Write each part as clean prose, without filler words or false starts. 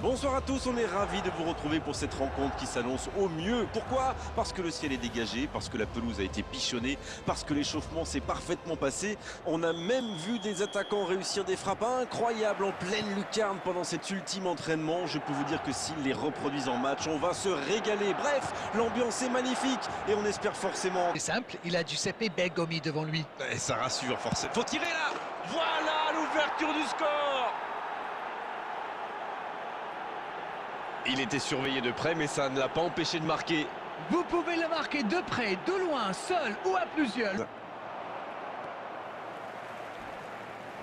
Bonsoir à tous, on est ravis de vous retrouver pour cette rencontre qui s'annonce au mieux. Pourquoi? Parce que le ciel est dégagé, parce que la pelouse a été pichonnée, parce que l'échauffement s'est parfaitement passé. On a même vu des attaquants réussir des frappes incroyables en pleine lucarne pendant cet ultime entraînement. Je peux vous dire que s'ils les reproduisent en match, on va se régaler. Bref, l'ambiance est magnifique et on espère forcément... C'est simple, il a Giuseppe Bergomi devant lui. Et ça rassure forcément. Faut tirer là! Voilà l'ouverture du score! Il était surveillé de près, mais ça ne l'a pas empêché de marquer. Vous pouvez le marquer de près, de loin, seul ou à plusieurs.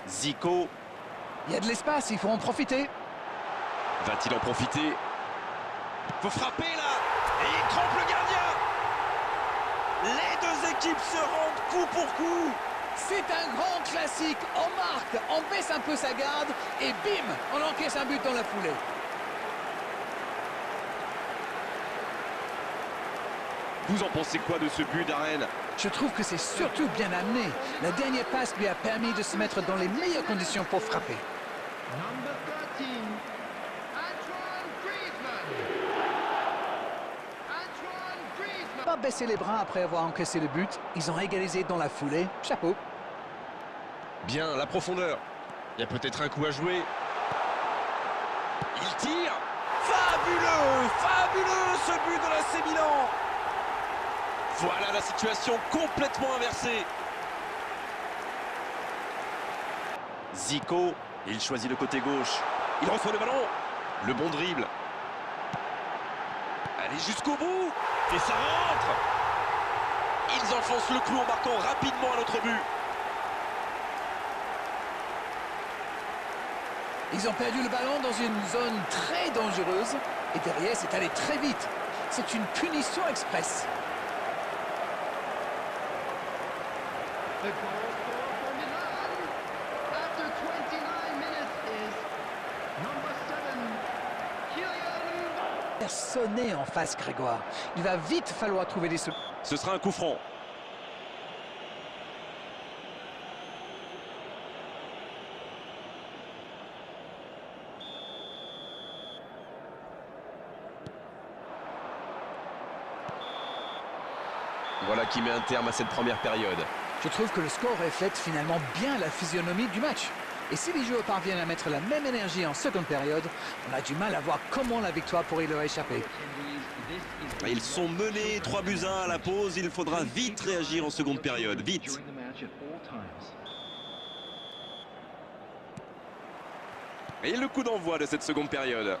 Zico. Il y a de l'espace, il faut en profiter. Va-t-il en profiter? Faut frapper là! Et il trompe le gardien! Les deux équipes se rendent coup pour coup! C'est un grand classique, on marque, on baisse un peu sa garde et bim, on encaisse un but dans la foulée. Vous en pensez quoi de ce but d'Arène? Je trouve que c'est surtout bien amené. La dernière passe lui a permis de se mettre dans les meilleures conditions pour frapper. Number 13, Antoine Griezmann. Antoine Griezmann. Pas baisser les bras après avoir encaissé le but. Ils ont égalisé dans la foulée. Chapeau. Bien, la profondeur. Il y a peut-être un coup à jouer. Il tire. Fabuleux! Fabuleux ce but de l'AC Milan! Voilà la situation complètement inversée. Zico, il choisit le côté gauche. Il reçoit le ballon. Le bon dribble. Allez jusqu'au bout. Et ça rentre. Ils enfoncent le clou en marquant rapidement à l'autre but. Ils ont perdu le ballon dans une zone très dangereuse. Et derrière, c'est allé très vite. C'est une punition express. The goal scorer for Milan after 29 minutes is number 7, Kylian. Personné en face, Grégoire. Il va vite falloir trouver des solutions. Ce sera un coup franc. Voilà qui met un terme à cette première période. Je trouve que le score reflète finalement bien la physionomie du match. Et si les joueurs parviennent à mettre la même énergie en seconde période, on a du mal à voir comment la victoire pourrait leur échapper. Ils sont menés 3-1 à la pause. Il faudra vite réagir en seconde période. Vite. Et le coup d'envoi de cette seconde période.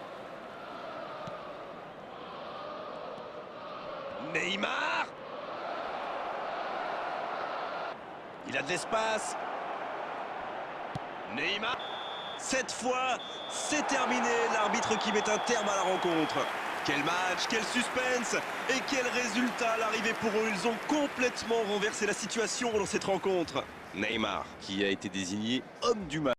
Neymar! Il a de l'espace. Neymar. Cette fois, c'est terminé. L'arbitre qui met un terme à la rencontre. Quel match, quel suspense et quel résultat l'arrivée pour eux. Ils ont complètement renversé la situation dans cette rencontre. Neymar qui a été désigné homme du match.